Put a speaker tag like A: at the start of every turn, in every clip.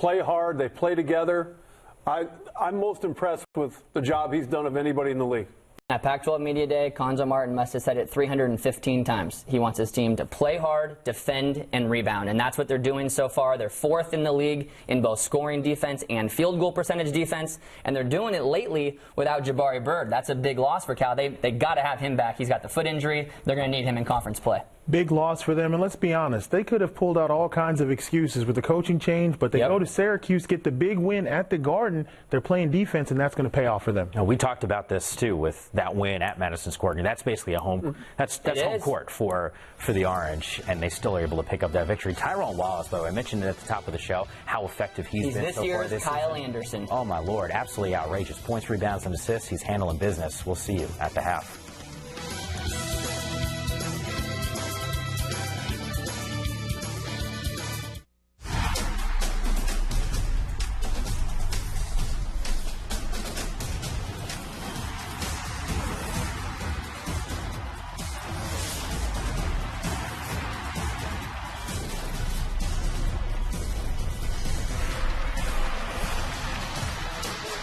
A: play hard. They play together. I'm most impressed with the job he's done of anybody in the league.
B: At Pac-12 Media Day, Cuonzo Martin must have said it 315 times. He wants his team to play hard, defend, and rebound. And that's what they're doing so far. They're 4th in the league in both scoring defense and field goal percentage defense. And they're doing it lately without Jabari Bird. That's a big loss for Cal. They got to have him back. He's got the foot injury. They're going to need him in conference play.
C: Big loss for them, and let's be honest, they could have pulled out all kinds of excuses with the coaching change, but they go to Syracuse, get the big win at the Garden. They're playing defense, and that's going to pay off for them.
D: We talked about this too with that win at Madison Square Garden. That's basically a home. That's home court for the Orange, and they still are able to pick up that victory. Tyrone Wallace, by the way, I mentioned it at the top of the show how effective he's been so far this
B: Kyle
D: season.
B: Anderson.
D: Oh my Lord, absolutely outrageous. Points, rebounds, and assists. He's handling business. We'll see you at the half.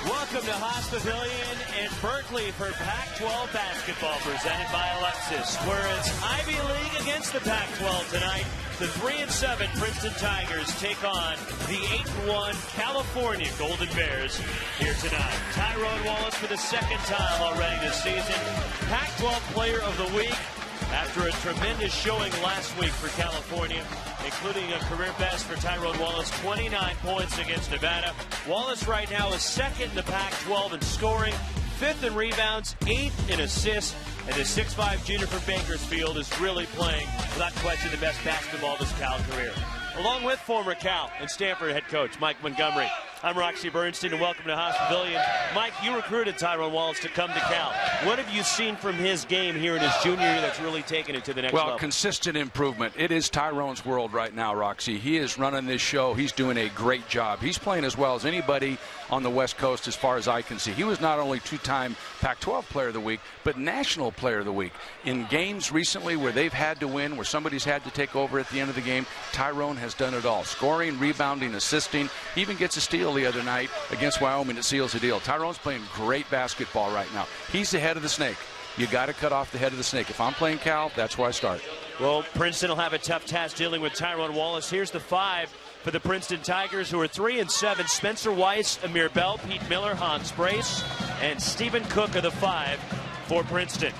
E: Welcome to Haas Pavilion in Berkeley for Pac-12 basketball presented by Alexis, where it's Ivy League against the Pac-12 tonight. The 3-7 Princeton Tigers take on the 8-1 California Golden Bears here tonight. Tyrone Wallace for the second time already this season. Pac-12 Player of the Week after a tremendous showing last week for California, including a career best for Tyrone Wallace, 29 points against Nevada. Wallace right now is second in the Pac-12 in scoring, 5th in rebounds, 8th in assists, and the 6'5 junior from Bakersfield is really playing, without question, the best basketball of his Cal career. Along with former Cal and Stanford head coach Mike Montgomery, I'm Roxy Bernstein, and welcome to Haas Pavilion. Mike, you recruited Tyrone Wallace to come to Cal. What have you seen from his game here in his junior year that's really taken it to the next level?
F: Well, consistent improvement. It is Tyrone's world right now, Roxy. He is running this show. He's doing a great job. He's playing as well as anybody on the West Coast as far as I can see. He was not only two-time Pac-12 Player of the Week, but National Player of the Week. In games recently where they've had to win, where somebody's had to take over at the end of the game, Tyrone has done it all. Scoring, rebounding, assisting. He even gets a steal the other night against Wyoming that seals the deal. Tyrone's playing great basketball right now. He's the head of the snake. You got to cut off the head of the snake. If I'm playing Cal, that's where I start.
E: Well, Princeton will have a tough task dealing with Tyrone Wallace. Here's the 5 for the Princeton Tigers, who are 3-7. Spencer Weiss, Amir Bell, Pete Miller, Hans Brace, and Stephen Cook are the 5 for Princeton.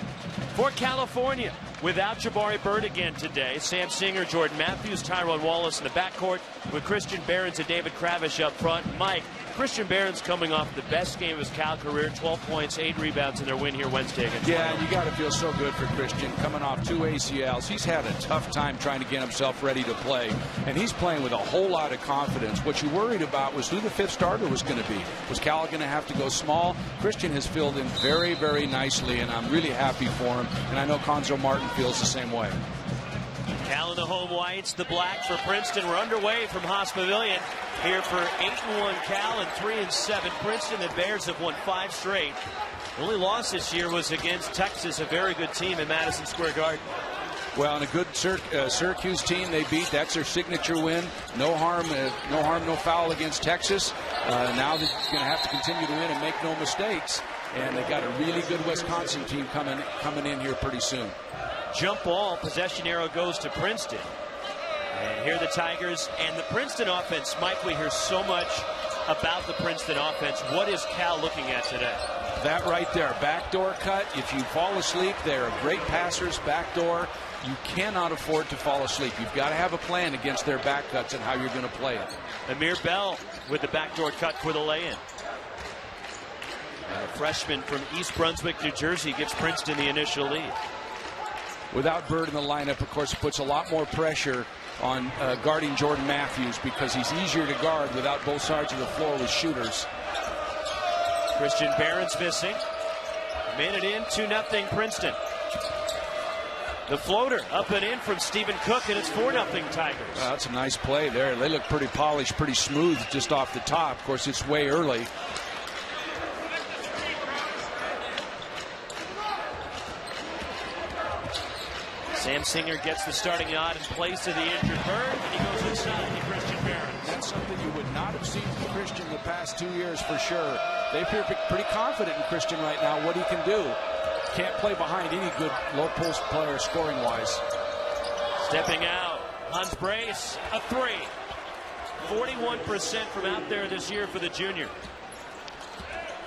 E: For California, without Jabari Bird again today, Sam Singer, Jordan Matthews, Tyrone Wallace in the backcourt with Christian Behrens and David Kravish up front. Mike, Christian Behrens coming off the best game of his Cal career, 12 points, 8 rebounds in their win here Wednesday against
F: Yeah, you got to feel so good for Christian coming off 2 ACLs. He's had a tough time trying to get himself ready to play, and he's playing with a whole lot of confidence. What you worried about was who the 5th starter was going to be. Was Cal going to have to go small? Christian has filled in very, very nicely, and I'm really happy for him, and I know Cuonzo Martin feels the same way.
E: Cal in the home whites, the black for Princeton. We're underway from Haas Pavilion here for 8-1 Cal and 3-7 Princeton. The Bears have won 5 straight. The only loss this year was against Texas, a very good team in Madison Square Garden.
F: Well, and a good Syracuse team they beat. That's their signature win. No harm, no foul against Texas. Now they're going to have to continue to win and make no mistakes. And they got a really good Wisconsin team coming in here pretty soon.
E: Jump ball, possession arrow goes to Princeton. And here are the Tigers and the Princeton offense. Mike, we hear so much about the Princeton offense. What is Cal looking at today?
F: That right there, backdoor cut. If you fall asleep, they're great passers, backdoor. You cannot afford to fall asleep. You've got to have a plan against their back cuts and how you're going to play it.
E: Amir Bell with the backdoor cut for the lay-in. A freshman from East Brunswick, New Jersey, gives Princeton the initial lead.
F: Without Bird in the lineup, of course, it puts a lot more pressure on guarding Jordan Matthews because he's easier to guard without both sides of the floor with shooters.
E: Christian Behrens missing. Minute in, 2-0 Princeton. The floater up and in from Stephen Cook, and it's 4-0 Tigers.
F: Well, that's a nice play there. They look pretty polished, pretty smooth just off the top. Of course, it's way early.
E: Sam Singer gets the starting nod in place of the injured Bird, and he goes inside to Christian Behrens.
F: That's something you would not have seen past 2 years for sure. They appear pretty confident in Christian right now, what he can do. Can't play behind any good low post player scoring-wise.
E: Stepping out, Hans Brace, a three. 41% from out there this year for the junior.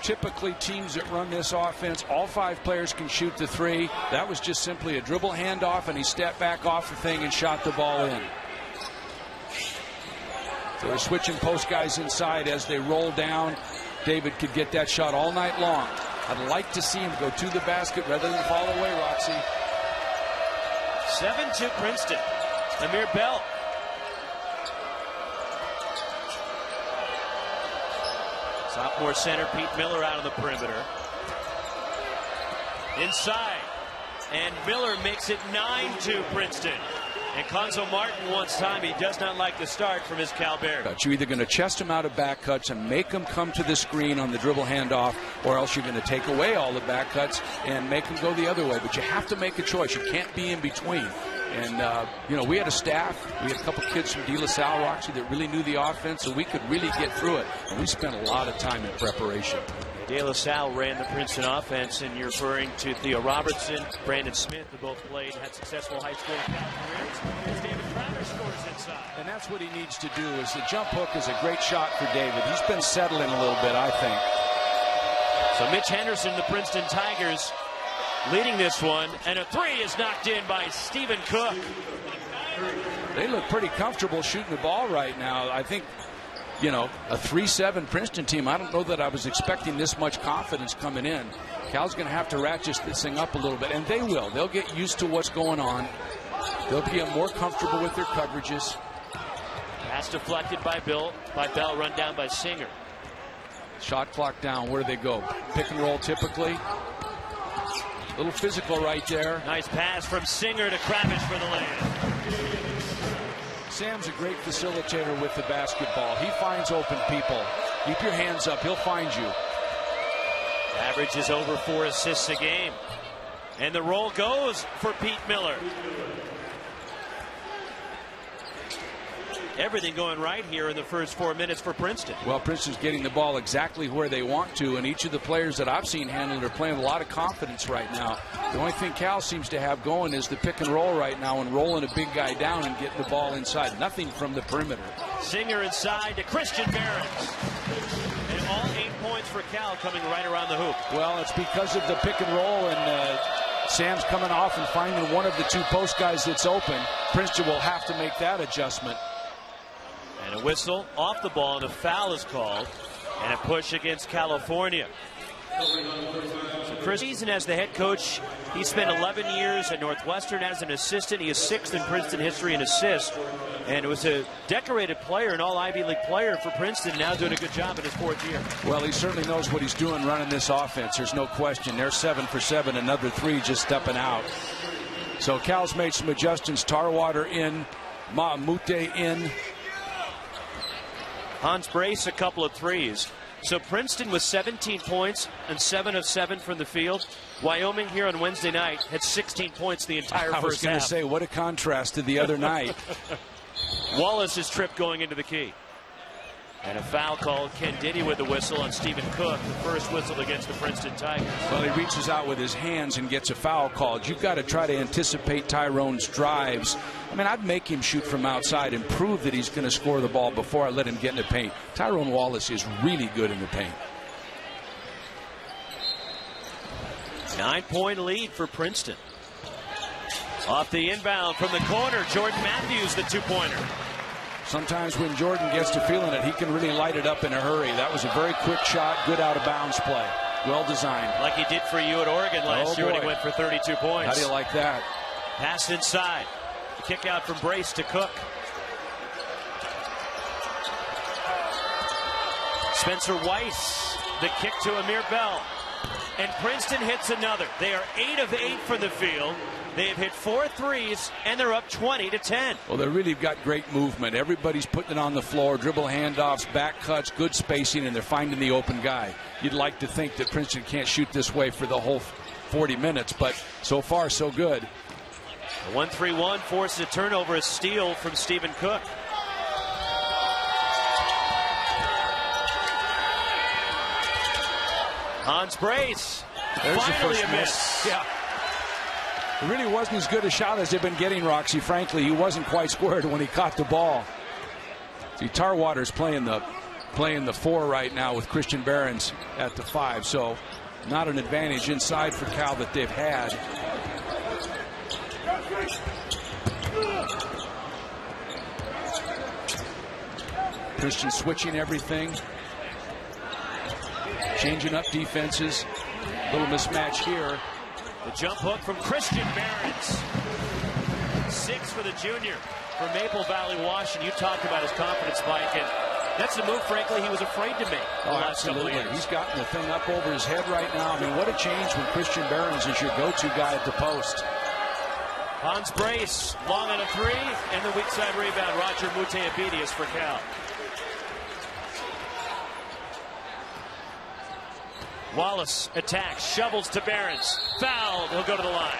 F: Typically, teams that run this offense, all 5 players can shoot the three. That was just simply a dribble handoff, and he stepped back off the thing and shot the ball in. So they're switching post guys inside as they roll down. David could get that shot all night long. I'd like to see him go to the basket rather than fall away, Roxy.
E: 7-2 Princeton. Amir Bell. Sophomore center Pete Miller out on the perimeter. Inside. And Miller makes it 9-2 Princeton. And Conzo Martin wants time. He does not like the start from his Cal Bear.
F: But you're either going to chest him out of back cuts and make him come to the screen on the dribble handoff, or else you're going to take away all the back cuts and make him go the other way. But you have to make a choice. You can't be in between. And, you know, we had a staff. We had a couple kids from De La Salle, Roxy, that really knew the offense, so we could really get through it. And we spent a lot of time in preparation.
E: De La Salle ran the Princeton offense, and you're referring to Theo Robertson, Brandon Smith, who both played and had successful high school careers. As David Crowder scores inside.
F: And that's what he needs to do. Is the jump hook is a great shot for David. He's been settling a little bit, I think.
E: So Mitch Henderson, the Princeton Tigers, leading this one, and a three is knocked in by Stephen Cook.
F: They look pretty comfortable shooting the ball right now. I think, you know, a 3-7 Princeton team, I don't know that I was expecting this much confidence coming in. Cal's going to have to ratchet this thing up a little bit, and they will. They'll get used to what's going on. They'll be more comfortable with their coverages.
E: Pass deflected by Bell, run down by Singer.
F: Shot clock down. Where do they go? Pick and roll typically. A little physical right there.
E: Nice pass from Singer to Kravitz for the layup.
F: Sam's a great facilitator with the basketball. He finds open people. Keep your hands up. He'll find you.
E: Average is over 4 assists a game. And the roll goes for Pete Miller. Everything going right here in the first 4 minutes for Princeton.
F: Well, Princeton's getting the ball exactly where they want to, and each of the players that I've seen handle it are playing with a lot of confidence right now. The only thing Cal seems to have going is the pick and roll right now and rolling a big guy down and getting the ball inside. Nothing from the perimeter.
E: Singer inside to Christian Barons. And all 8 points for Cal coming right around the hoop.
F: Well, it's because of the pick and roll, and Sam's coming off and finding one of the 2 post guys that's open. Princeton will have to make that adjustment.
E: And a whistle off the ball, and a foul is called, and a push against California. So Chris Eason as the head coach, he spent 11 years at Northwestern as an assistant. He is 6th in Princeton history in assists, and was a decorated player, an all Ivy League player for Princeton, now doing a good job in his 4th year.
F: Well, he certainly knows what he's doing running this offense. There's no question. They're 7 for 7, another 3 just stepping out. So Cal's made some adjustments. Tarwater in, Maamute in.
E: Hans Brace a couple of threes. So Princeton with 17 points and 7 of 7 from the field. Wyoming here on Wednesday night had 16 points the entire first half.
F: I was going to say, what a contrast to the other night.
E: Wallace's trip going into the key. And a foul called. Ken Diddy with the whistle on Stephen Cook, the first whistle against the Princeton Tigers.
F: Well, he reaches out with his hands and gets a foul called. You've got to try to anticipate Tyrone's drives. I mean, I'd make him shoot from outside and prove that he's going to score the ball before I let him get in the paint. Tyrone Wallace is really good in the paint.
E: 9-point lead for Princeton. Off the inbound from the corner, Jordan Matthews, the 2-pointer.
F: Sometimes when Jordan gets to feeling it, he can really light it up in a hurry. That was a very quick shot, good out-of-bounds play. Well designed.
E: Like he did for you at Oregon last year when he went for 32 points.
F: How do you like that?
E: Pass inside. The kick out from Brace to Cook. Spencer Weiss, the kick to Amir Bell. And Princeton hits another. They are 8 of 8 from the field. They have hit 4 threes, and they're up 20-10.
F: Well, they really got great movement. Everybody's putting it on the floor, dribble handoffs, back cuts, good spacing, and they're finding the open guy. You'd like to think that Princeton can't shoot this way for the whole 40 minutes, but so far, so good.
E: The 1-3-1 forces a turnover, a steal from Stephen Cook. Hans Brace.
F: There's
E: Finally
F: the first
E: a miss.
F: Yeah. It really wasn't as good a shot as they've been getting, Roxy. Frankly, he wasn't quite squared when he caught the ball. See, Tarwater's playing the 4 right now with Christian Behrens at the 5. So not an advantage inside for Cal that they've had. Christian switching everything. Changing up defenses. Little mismatch here.
E: The jump hook from Christian Behrens. 6 for the junior from Maple Valley, Washington. You talked about his confidence, Mike, and that's the move, frankly, he was afraid to make.
F: Oh, absolutely. He's gotten the thing up over his head right now. I mean, what a change when Christian Behrens is your go-to guy at the post.
E: Hans Brace, long on a 3, and the weak side rebound. Roger Muteabedius for Cal. Wallace attacks, shovels to Behrens. Fouled. He'll go to the line.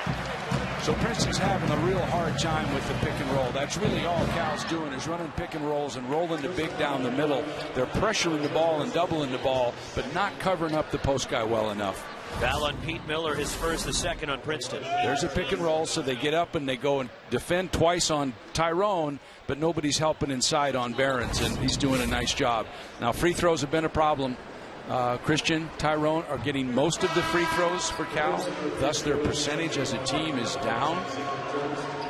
F: So Princeton's having a real hard time with the pick and roll. That's really all Cal's doing is running pick and rolls and rolling the big down the middle. They're pressuring the ball and doubling the ball, but not covering up the post guy well enough.
E: Foul on Pete Miller, his first, the second on Princeton.
F: There's a pick and roll, so they get up and they go and defend twice on Tyrone, but nobody's helping inside on Behrens, and he's doing a nice job. Now, free throws have been a problem. Christian, Tyrone are getting most of the free throws for Cal. Thus, their percentage as a team is down.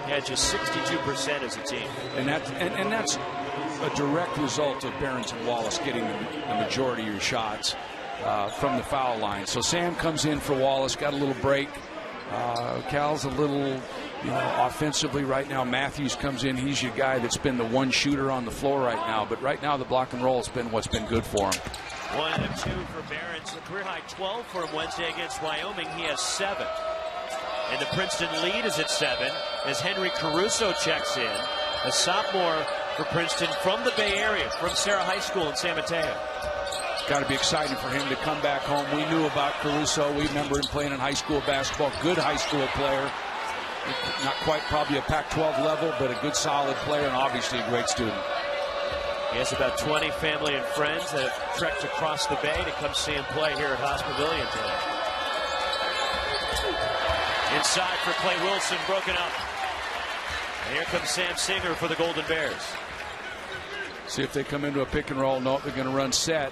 E: Yeah, just 62% as a team.
F: And that's a direct result of Behrens and Wallace getting the majority of your shots from the foul line. So Sam comes in for Wallace, got a little break. Cal's a little, offensively right now. Matthews comes in. He's your guy that's been the one shooter on the floor right now. But right now, the block and roll has been what's been good for him.
E: 1 and 2 for Behrens. A career high 12 for him Wednesday against Wyoming. He has 7. And the Princeton lead is at 7 as Henry Caruso checks in. A sophomore for Princeton from the Bay Area, from Sarah High School in San Mateo.
F: It's got to be exciting for him to come back home. We knew about Caruso. We remember him playing in high school basketball. Good high school player. Not quite probably a Pac-12 level, but a good solid player and obviously a great student.
E: He has about 20 family and friends that have trekked across the bay to come see him play here at Haas Pavilion today. Inside for Clay Wilson, broken up. And here comes Sam Singer for the Golden Bears.
F: See if they come into a pick and roll. No, they're going to run set.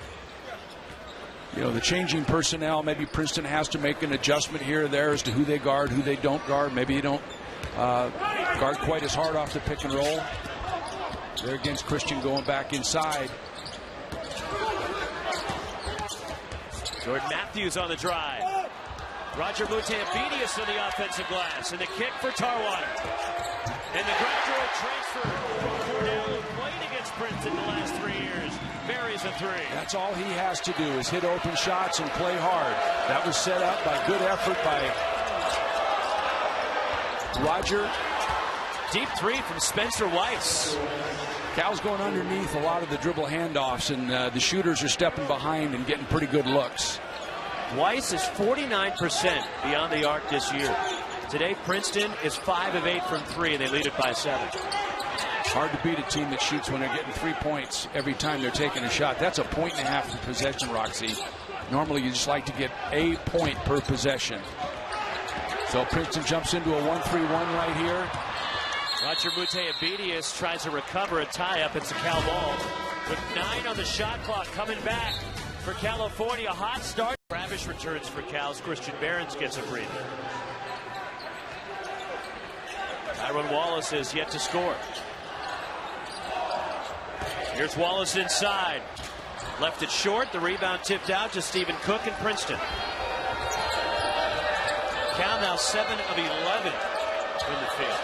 F: The changing personnel, maybe Princeton has to make an adjustment here or there as to who they guard, who they don't guard. Maybe you don't guard quite as hard off the pick and roll. They're against Christian going back inside.
E: Jordan Matthews on the drive. Roger Muteabedius on the offensive glass. And the kick for Tarwater. And the graduate transfer from Cornell, who played against Princeton the last 3 years. Buries a 3.
F: That's all he has to do is hit open shots and play hard. That was set up by good effort by Roger.
E: Deep 3 from Spencer Weiss.
F: Cal's going underneath a lot of the dribble handoffs, and the shooters are stepping behind and getting pretty good looks.
E: Weiss is 49% beyond the arc this year. Today, Princeton is 5 of 8 from 3, and they lead it by 7.
F: Hard to beat a team that shoots when they're getting 3 points every time they're taking a shot. That's a 1.5 per possession, Roxy. Normally, you just like to get a point per possession. So Princeton jumps into a 1-3-1 right here.
E: Roger Muteabedius tries to recover a tie-up. It's a Cal ball. With 9 on the shot clock coming back for California. Hot start. Ravish returns for Cal's. Christian Behrens gets a breather. Tyrone Wallace is yet to score. Here's Wallace inside. Left it short. The rebound tipped out to Stephen Cook in Princeton. Cal now 7 of 11 in the field.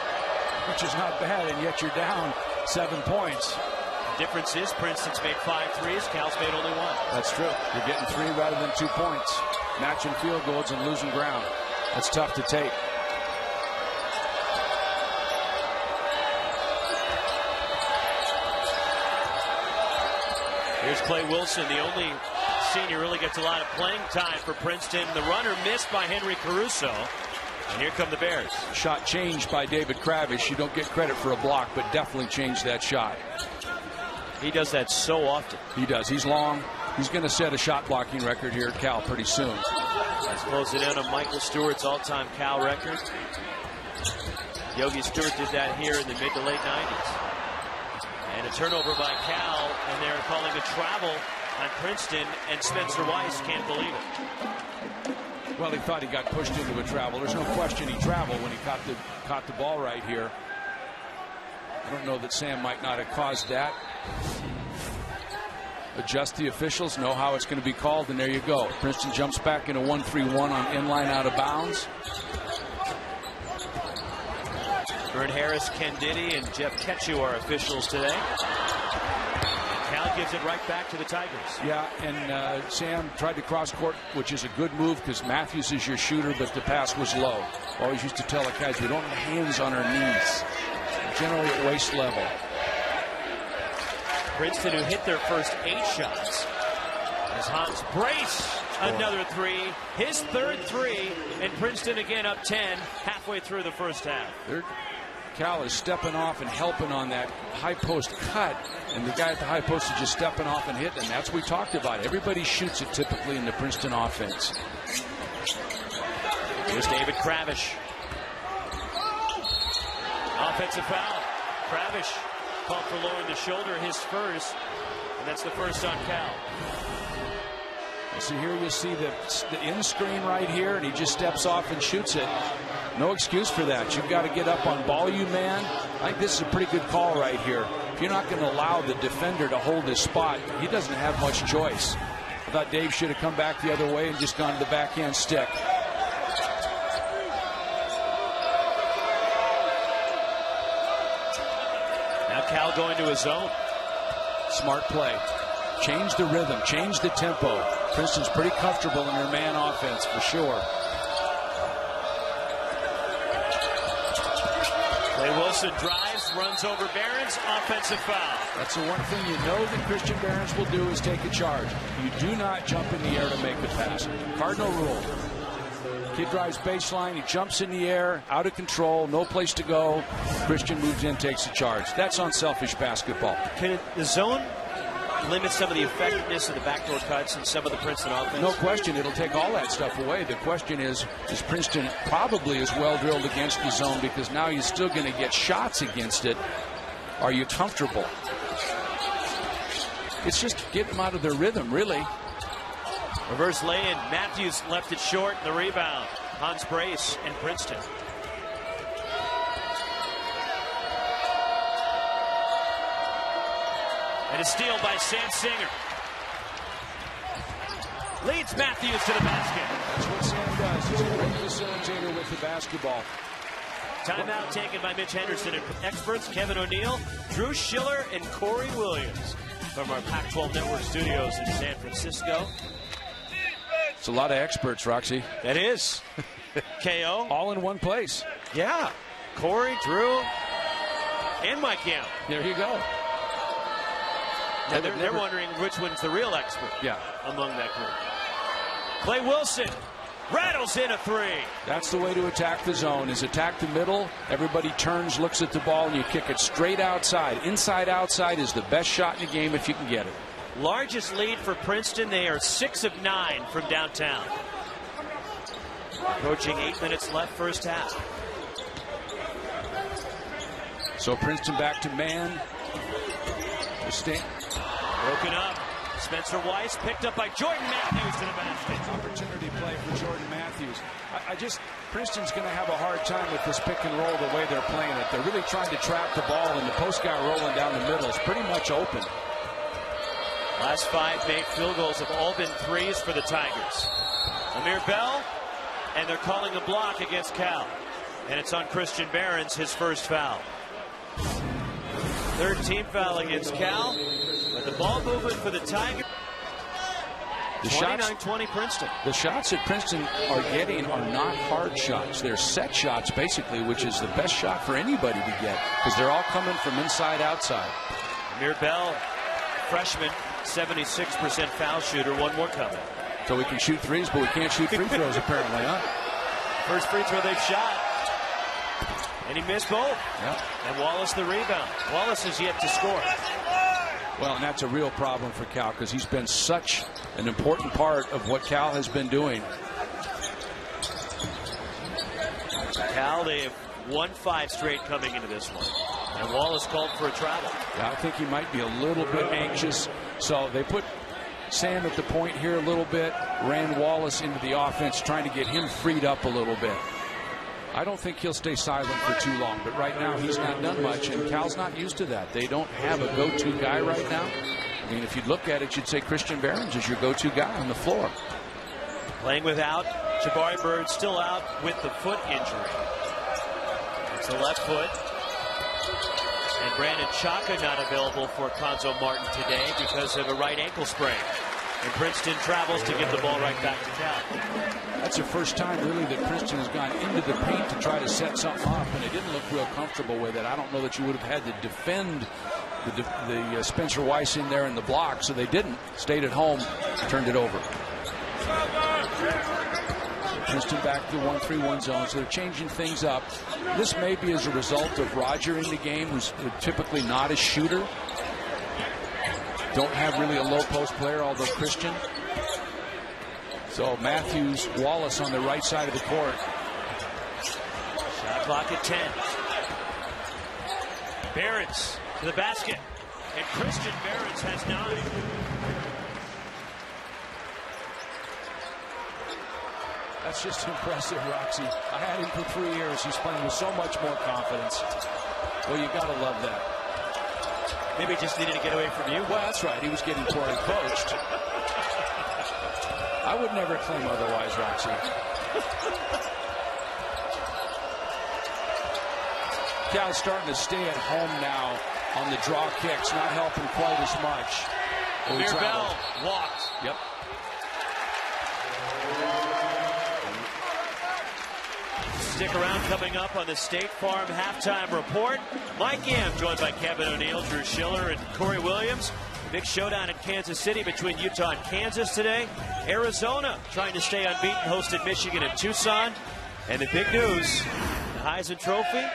F: Which is not bad, and yet you're down 7 points.
E: The difference is Princeton's made 5 threes. Cal's made only 1.
F: That's true. You're getting 3 rather than 2 points. Matching field goals and losing ground. That's tough to take.
E: Here's Clay Wilson, the only senior really gets a lot of playing time for Princeton. The runner missed by Henry Caruso. And here come the Bears.
F: Shot changed by David Kravish. You don't get credit for a block, but definitely changed that shot.
E: He does that so often.
F: He does. He's long. He's going to set a shot blocking record here at Cal pretty soon.
E: Let's close it in on Michael Stewart's all-time Cal record. Yogi Stewart did that here in the mid to late 90s. And a turnover by Cal, and they're calling a travel on Princeton, and Spencer Weiss can't believe it.
F: Well, he thought he got pushed into a travel. There's no question he traveled when he caught the ball right here. I don't know that Sam might not have caused that. Adjust the officials, know how it's going to be called, and there you go. Princeton jumps back in a 1-3-1 on inline out of bounds.
E: Vern Harris, Ken Diddy, and Jeff Ketchu are officials today. Cal gives it right back to the Tigers.
F: Yeah, and Sam tried to cross court, which is a good move because Matthews is your shooter, but the pass was low. Always used to tell the guys, we don't have hands on our knees. Generally at waist level.
E: Princeton, who hit their first 8 shots, as Hans brace another 3, his third 3, and Princeton again up 10 halfway through the first half.
F: Cal is stepping off and helping on that high post cut, and the guy at the high post is just stepping off and hitting, and that's what we talked about. Everybody shoots it typically in the Princeton offense.
E: Here's David Kravish. Offensive foul. Kravish called for lowering the shoulder, his first, and that's the first on Cal.
F: So here you see the in screen right here, and he just steps off and shoots it. No excuse for that. You've got to get up on ball, you man. I think this is a pretty good call right here. If you're not going to allow the defender to hold his spot, he doesn't have much choice. I thought Dave should have come back the other way and just gone to the backhand stick.
E: Now Cal going to his zone.
F: Smart play. Change the rhythm, change the tempo. Princeton's pretty comfortable in their man offense for sure.
E: Clay Wilson drives, runs over Behrens, offensive foul.
F: That's the one thing you know that Christian Behrens will do is take a charge. You do not jump in the air to make the pass. Cardinal rule. Kid drives baseline, he jumps in the air, out of control, no place to go. Christian moves in, takes a charge. That's unselfish basketball.
E: Can the zone limit some of the effectiveness of the backdoor cuts and some of the Princeton offense?
F: No question, it'll take all that stuff away. The question is Princeton probably as well drilled against the zone because now you're still going to get shots against it. Are you comfortable? It's just get them out of their rhythm, really.
E: Reverse lay-in. Matthews left it short. The rebound. Hans Brace and Princeton. And a steal by Sam Singer. Leads Matthews to the basket.
F: That's what Sam does. He's a great facilitator with the basketball.
E: Timeout taken by Mitch Henderson and experts Kevin O'Neill, Drew Schiller, and Corey Williams from our Pac-12 Network studios in San Francisco.
F: It's a lot of experts, Roxy.
E: That is. KO.
F: All in one place.
E: Yeah. Corey, Drew, and Mike Young.
F: There you go.
E: Now they're wondering which one's the real expert among that group. Clay Wilson rattles in a 3.
F: That's the way to attack the zone, is attack the middle. Everybody turns, looks at the ball, and you kick it straight outside. Inside, outside is the best shot in the game if you can get it.
E: Largest lead for Princeton. They are 6 of 9 from downtown. Approaching 8 minutes left first half.
F: So Princeton back to man.
E: Broken up. Spencer Weiss picked up by Jordan Matthews to the basket.
F: Opportunity play for Jordan Matthews. Princeton's going to have a hard time with this pick and roll the way they're playing it. They're really trying to trap the ball, and the post guy rolling down the middle is pretty much open.
E: Last 5 made field goals have all been 3s for the Tigers. Amir Bell, and they're calling a block against Cal. And it's on Christian Behrens, his first foul. Third team foul against Cal. But the ball movement for the Tigers. 29-20 Princeton.
F: The shots that Princeton are getting are not hard shots. They're set shots, basically, which is the best shot for anybody to get because they're all coming from inside outside.
E: Amir Bell, freshman, 76% foul shooter. One more coming.
F: So we can shoot threes, but we can't shoot free throws, apparently, huh?
E: First free throw they've shot. And he missed both.
F: Yep.
E: And Wallace the rebound. Wallace is yet to score.
F: Well, and that's a real problem for Cal because he's been such an important part of what Cal has been doing.
E: Cal, they have won 5 straight coming into this one. And Wallace called for a travel.
F: Yeah, I think he might be a little bit anxious. So they put Sam at the point here a little bit, ran Wallace into the offense, trying to get him freed up a little bit. I don't think he'll stay silent for too long, but right now he's not done much, and Cal's not used to that. They don't have a go-to guy right now. I mean, if you look at it, you'd say Christian Behrens is your go-to guy on the floor.
E: Playing without, Jabari Bird still out with the foot injury. It's the left foot. And Brandon Chaka not available for Konzo Martin today because of a right ankle sprain. And Princeton travels to give the ball right back to Cal.
F: That's the first time, really, that Princeton has gone into the paint to try to set something up, and it didn't look real comfortable with it. I don't know that you would have had to defend the Spencer Weiss in there in the block, so they didn't. Stayed at home, turned it over. Princeton back to 1-3-1 zone, so they're changing things up. This may be as a result of Roger in the game, who's typically not a shooter. Don't have really a low post player, although Christian. So Matthews, Wallace on the right side of the court.
E: Shot clock at 10. Behrens to the basket. And Christian Behrens has 9.
F: That's just impressive, Roxy. I had him for 3 years. He's playing with so much more confidence. Well, you got to love that.
E: Maybe he just needed to get away from you.
F: Well, that's right. He was getting poorly coached. I would never claim otherwise, Roxy. Cal's starting to stay at home now on the draw kicks, not helping quite as much.
E: Mirabel walked.
F: Yep.
E: Stick around, coming up on the State Farm halftime report. Mike Yam joined by Kevin O'Neill, Drew Schiller, and Corey Williams. Big showdown in Kansas City between Utah and Kansas today. Arizona trying to stay unbeaten, hosted Michigan and Tucson. And the big news, the Heisman Trophy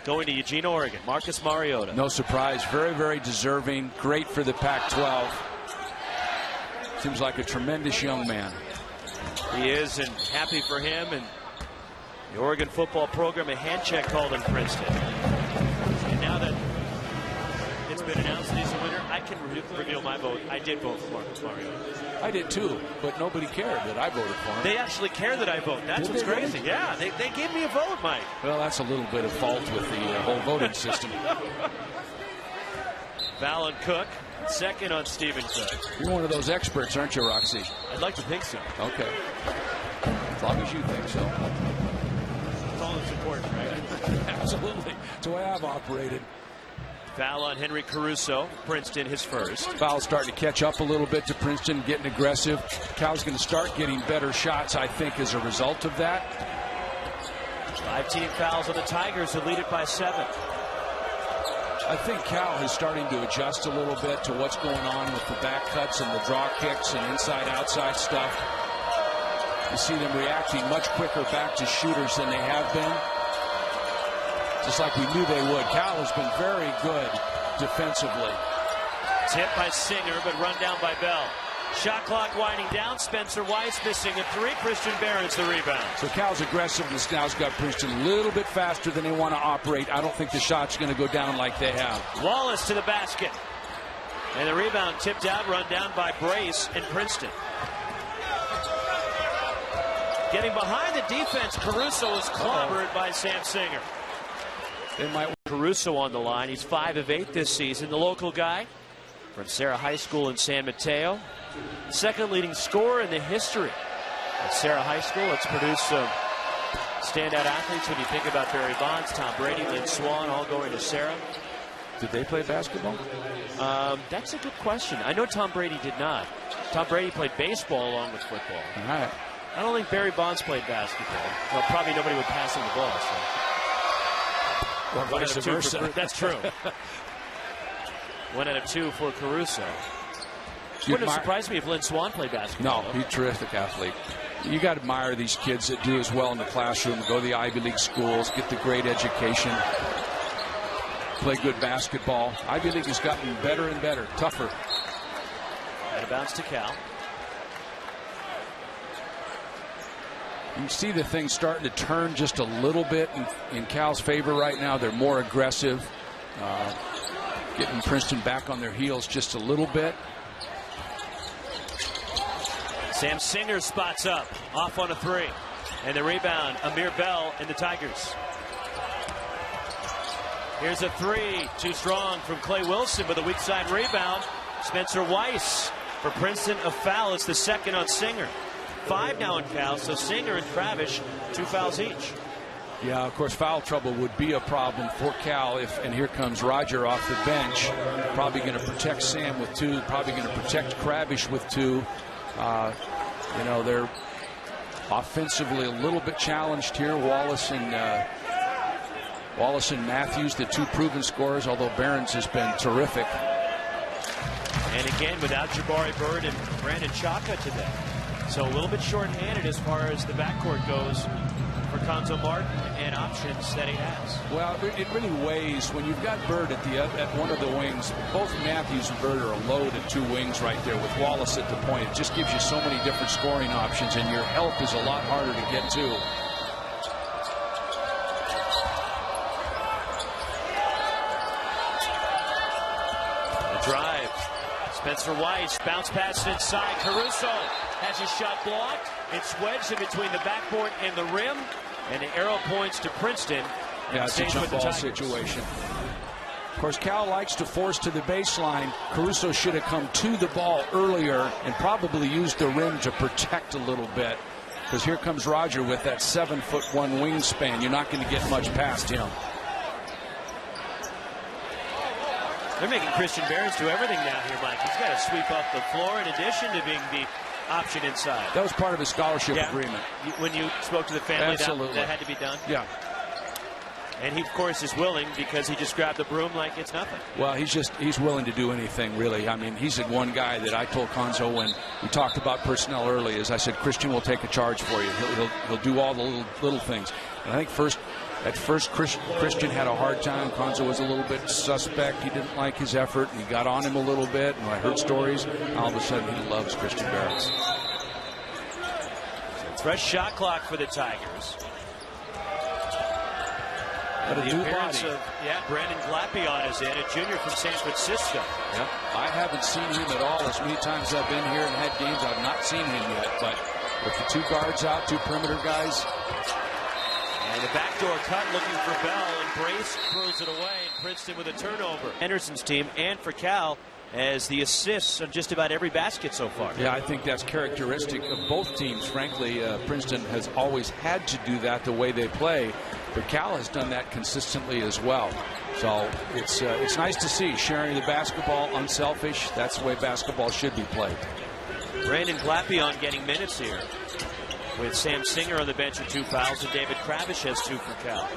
E: going to Eugene, Oregon. Marcus Mariota.
F: No surprise. Very, very deserving. Great for the Pac-12. Seems like a tremendous young man.
E: He is, and happy for him. And the Oregon football program, a hand check called in Princeton. And now that it's been announced that he's a winner, I can reveal my vote. I did vote for Marcus Mariota.
F: I did too, but nobody cared that I voted for him.
E: They actually care that I vote. That's what's crazy. Really? Yeah, they gave me a vote, Mike.
F: Well, that's a little bit of fault with the whole voting system.
E: Fallon Cook, second on Stephen Cook.
F: You're one of those experts, aren't you, Roxy?
E: I'd like to think so.
F: Okay. As long as you think so.
E: That's all that's important, right?
F: Absolutely. That's the way I've operated.
E: Foul on Henry Caruso. Princeton his first.
F: Foul's starting to catch up a little bit to Princeton, getting aggressive. Cal's going to start getting better shots, I think, as a result of that.
E: 5 team fouls on the Tigers, who lead it by 7.
F: I think Cal is starting to adjust a little bit to what's going on with the back cuts and the draw kicks and inside-outside stuff. You see them reacting much quicker back to shooters than they have been. Just like we knew they would. Cal has been very good defensively.
E: Tip by Singer, but run down by Bell. Shot clock winding down. Spencer Weiss missing a 3. Christian Behrens the rebound.
F: So Cal's aggressiveness now has got Princeton a little bit faster than they want to operate. I don't think the shot's going to go down like they have.
E: Wallace to the basket. And the rebound tipped out, run down by Brace in Princeton. Getting behind the defense, Caruso is clobbered by Sam Singer. Caruso on the line. He's 5 of 8 this season. The local guy from Serra High School in San Mateo. Second leading scorer in the history at Serra High School. It's produced some standout athletes when you think about Barry Bonds, Tom Brady, Lynn Swann, all going to Serra.
F: Did they play basketball?
E: That's a good question. I know Tom Brady did not. Tom Brady played baseball along with football.
F: All right.
E: I don't think Barry Bonds played basketball. Well, probably nobody would pass him the ball. So.
F: Or vice versa.
E: That's true. 1 out of 2 for Caruso. Wouldn't have surprised me if Lynn Swann played basketball.
F: No, he's a terrific athlete. You got to admire these kids that do as well in the classroom, go to the Ivy League schools, get the great education. play good basketball. Ivy League has gotten better and better, tougher.
E: And a bounce to Cal.
F: You can see the thing starting to turn just a little bit in Cal's favor right now. They're more aggressive, getting Princeton back on their heels just a little bit.
E: Sam Singer spots up, off on a three. And the rebound, Amir Bell and the Tigers. Here's a three, too strong from Clay Wilson with a weak side rebound. Spencer Weiss for Princeton, a foul. It's the second on Singer. 5 now in Cal, so Singer and Kravish, 2 fouls each.
F: Yeah, of course, foul trouble would be a problem for Cal and here comes Roger off the bench. Probably going to protect Sam with 2, probably going to protect Kravish with 2. You know, they're offensively a little bit challenged here. Wallace and Matthews, the 2 proven scorers, although Behrens has been terrific.
E: And again, without Jabari Bird and Brandon Chaka today. So a little bit short-handed as far as the backcourt goes for Konzo Martin and options that he has.
F: Well, it really weighs when you've got Bird at one of the wings. Both Matthews and Bird are a load at 2 wings right there with Wallace at the point. It just gives you so many different scoring options, and your help is a lot harder to get to.
E: The drive. Spencer Weiss, bounce pass inside. Caruso has his shot blocked. It's wedged in between the backboard and the rim. And the arrow points to Princeton.
F: Yeah, it's a jump ball situation. Of course, Cal likes to force to the baseline. Caruso should have come to the ball earlier and probably used the rim to protect a little bit. Because here comes Roger with that 7'1" wingspan. You're not going to get much past him.
E: They're making Christian Behrens do everything now here, Mike. He's got to sweep up the floor in addition to being the option inside.
F: That was part of his scholarship agreement.
E: When you spoke to the family, that had to be done?
F: Yeah.
E: And he, of course, is willing because he just grabbed the broom like it's nothing.
F: Well, he's willing to do anything, really. I mean, he's the one guy that I told Konzo when we talked about personnel early, as I said, Christian will take a charge for you. He'll do all the little things. And I think at first, Christian had a hard time. Konzo was a little bit suspect. He didn't like his effort, and he got on him a little bit. And I heard stories. All of a sudden, he loves Christian Behrens.
E: Fresh shot clock for the Tigers.
F: But a new body.
E: Brandon Glapion is in, a junior from San Francisco.
F: Yep. I haven't seen him at all. As many times I've been here and had games, I've not seen him yet. But with the 2 guards out, 2 perimeter guys.
E: And the backdoor cut looking for Bell, and Brace throws it away, and Princeton with a turnover. Henderson's team, and for Cal, as the assists on just about every basket so far.
F: Yeah, I think that's characteristic of both teams. Frankly, Princeton has always had to do that the way they play, but Cal has done that consistently as well. So it's nice to see sharing the basketball, unselfish. That's the way basketball should be played.
E: Brandon Glapion getting minutes here, with Sam Singer on the bench with 2 fouls, and David Kravish has 2 for Cal.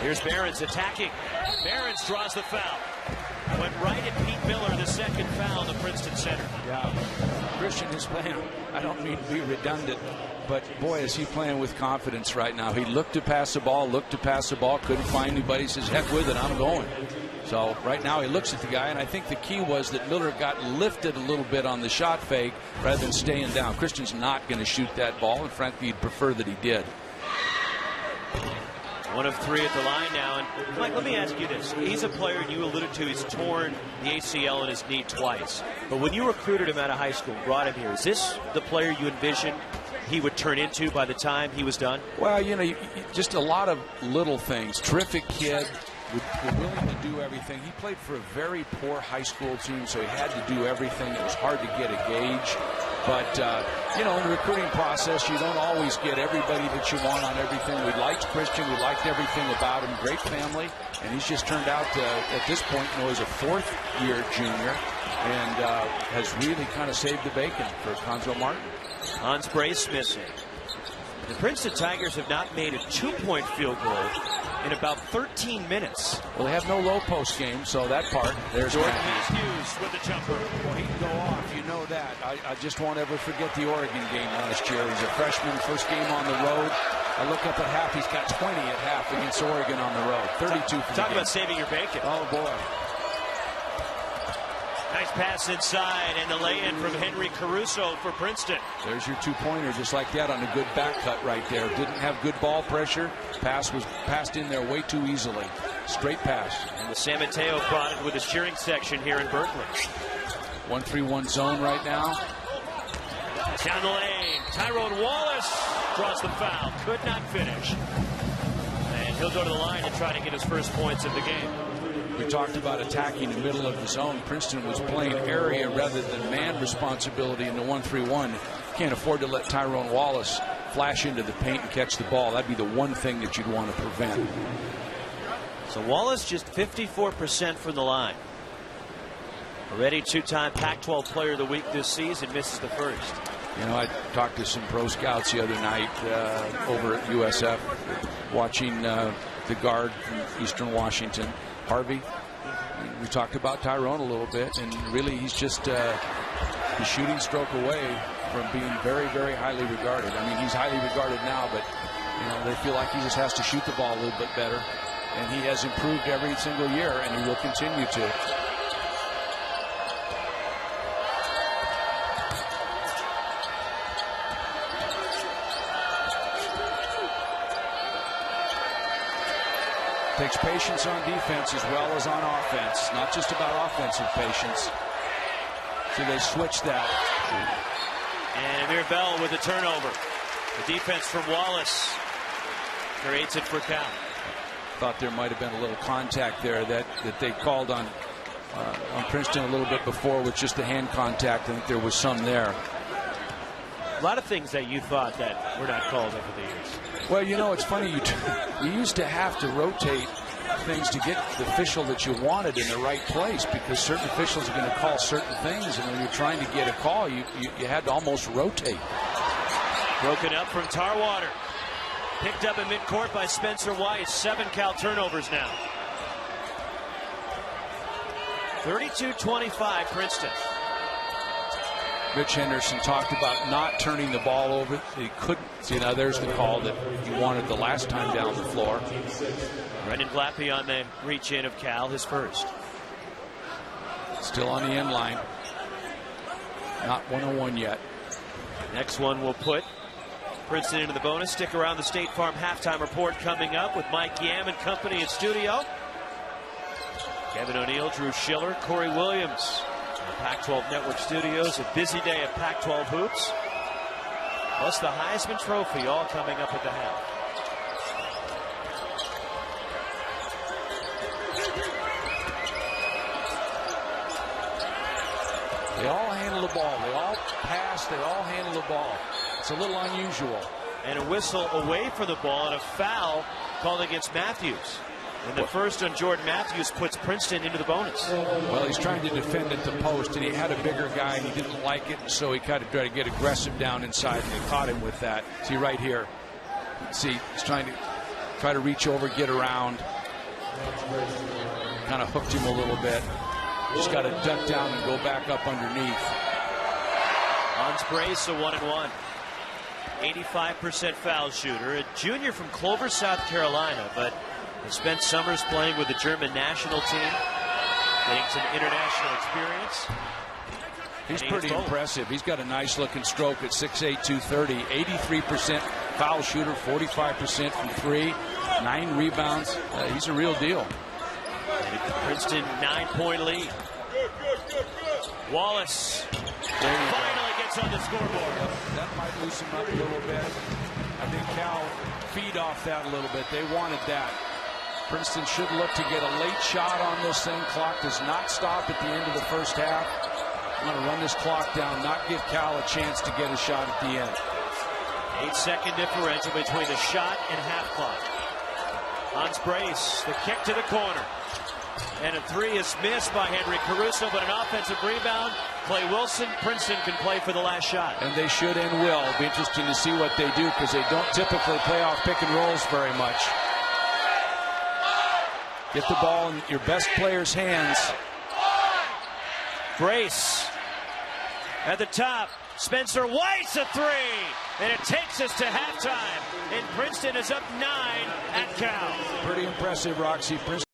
E: Here's Behrens attacking. Behrens draws the foul. Went right at Pete Miller, the second foul in the Princeton center.
F: Yeah, Christian is playing. I don't mean to be redundant, but boy, is he playing with confidence right now. He looked to pass the ball, couldn't find anybody. Says, heck with it, I'm going. So right now he looks at the guy, and I think the key was that Miller got lifted a little bit on the shot fake rather than staying down. Christian's not going to shoot that ball, and frankly, he'd prefer that he did.
E: 1 of 3 at the line now. And Mike, let me ask you this. He's a player, and you alluded to, he's torn the ACL in his knee twice. But when you recruited him out of high school, brought him here, is this the player you envisioned he would turn into by the time he was done?
F: Well, you know, just a lot of little things. Terrific kid. We're willing to do everything. He played for a very poor high school team, so he had to do everything. It was hard to get a gauge. But, you know, in the recruiting process, you don't always get everybody that you want on everything. We liked Christian. We liked everything about him. Great family. And he's just turned out, at this point, you know, he's a 4th-year junior and has really kind of saved the bacon for Konzo Martin.
E: Hans Brace missing. The Princeton Tigers have not made a 2-point field goal in about 13 minutes.
F: Well, they have no low post game, so that part, there's
E: Jordan Matthews with the jumper.
F: Well, he can go off, you know that. I just won't ever forget the Oregon game last year. He's a freshman, first game on the road. I look up at half. He's got 20 at half against Oregon on the road. 32 for the
E: Talk
F: game.
E: about saving your bacon.
F: Oh, boy.
E: Nice pass inside, and the lay-in from Henry Caruso for Princeton.
F: There's your two-pointer just like that on a good back cut right there. Didn't have good ball pressure. Pass was passed in there way too easily. Straight pass.
E: And the San Mateo product with his cheering section here in Berkeley.
F: 1-3-1 zone right now.
E: Down the lane, Tyrone Wallace draws the foul. Could not finish. And he'll go to the line and try to get his first points of the game.
F: We talked about attacking the middle of the zone. Princeton was playing area rather than man responsibility in the 1-3-1. Can't afford to let Tyrone Wallace flash into the paint and catch the ball. That'd be the one thing that you'd want to prevent.
E: So Wallace just 54% from the line. Already two-time Pac-12 Player of the Week this season, misses the first.
F: You know, I talked to some pro scouts the other night over at USF, watching the guard from Eastern Washington, Harvey. We talked about Tyrone a little bit, and really he's just a shooting stroke away from being very, very highly regarded. I mean, he's highly regarded now, but you know, they feel like he just has to shoot the ball a little bit better, and he has improved every single year, and he will continue to. Takes patience on defense as well as on offense. Not just about offensive patience. So they switch that.
E: And Amir Bell with the turnover. The defense from Wallace creates it for Cal.
F: Thought there might have been a little contact there that they called on Princeton a little bit before with just the hand contact. I think there was some there.
E: A lot of things that you thought that were not called over the years.
F: Well, you know, it's funny. You used to have to rotate things to get the official that you wanted in the right place, because certain officials are going to call certain things, and when you're trying to get a call, you had to almost rotate.
E: Broken up from Tarwater. Picked up in midcourt by Spencer Weiss. 7 Cal turnovers now. 32-25 Princeton.
F: Rich Henderson talked about not turning the ball over. He couldn't. You know, there's the call that he wanted the last time down the floor.
E: Brendan Blappy on the reach in of Cal, his first.
F: Still on the end line. Not 101 yet.
E: Next one will put Princeton into the bonus. Stick around. The State Farm halftime report coming up with Mike Yam and company in studio. Kevin O'Neill, Drew Schiller, Corey Williams. Pac-12 Network Studios, a busy day of Pac-12 hoops. Plus the Heisman Trophy, all coming up at the half.
F: They all handle the ball. They all pass. They all handle the ball. It's a little unusual.
E: And a whistle away from the ball and a foul called against Matthews. And the first on Jordan Matthews puts Princeton into the bonus.
F: Well, he's trying to defend at the post, and he had a bigger guy, and he didn't like it, so he kind of tried to get aggressive down inside, and they caught him with that. See right here. See, he's trying to reach over, get around. Kind of hooked him a little bit. Just got to duck down and go back up underneath.
E: Hans Brace, a 1-and-1. 85% foul shooter. A junior from Clover, South Carolina, but he spent summers playing with the German national team, getting some international experience.
F: He's pretty impressive. He's got a nice looking stroke at 6'8", 230. 83% foul shooter, 45% from 3, 9 rebounds. He's a real deal.
E: Princeton 9-point lead. Wallace finally gets on the scoreboard.
F: That might loosen up a little bit. I think Cal feed off that a little bit. They wanted that. Princeton should look to get a late shot on this thing. Clock does not stop at the end of the first half. I'm going to run this clock down, not give Cal a chance to get a shot at the end.
E: 8-second differential between the shot and half clock. Hans Brace, the kick to the corner. And a 3 is missed by Henry Caruso, but an offensive rebound. Clay Wilson, Princeton can play for the last shot.
F: And they should and will. It'll be interesting to see what they do, because they don't typically play off pick and rolls very much. Get the ball in your best player's hands.
E: Brace at the top. Spencer Weiss a three, and it takes us to halftime. And Princeton is up 9 at Cal.
F: Pretty impressive, Roxy. Princeton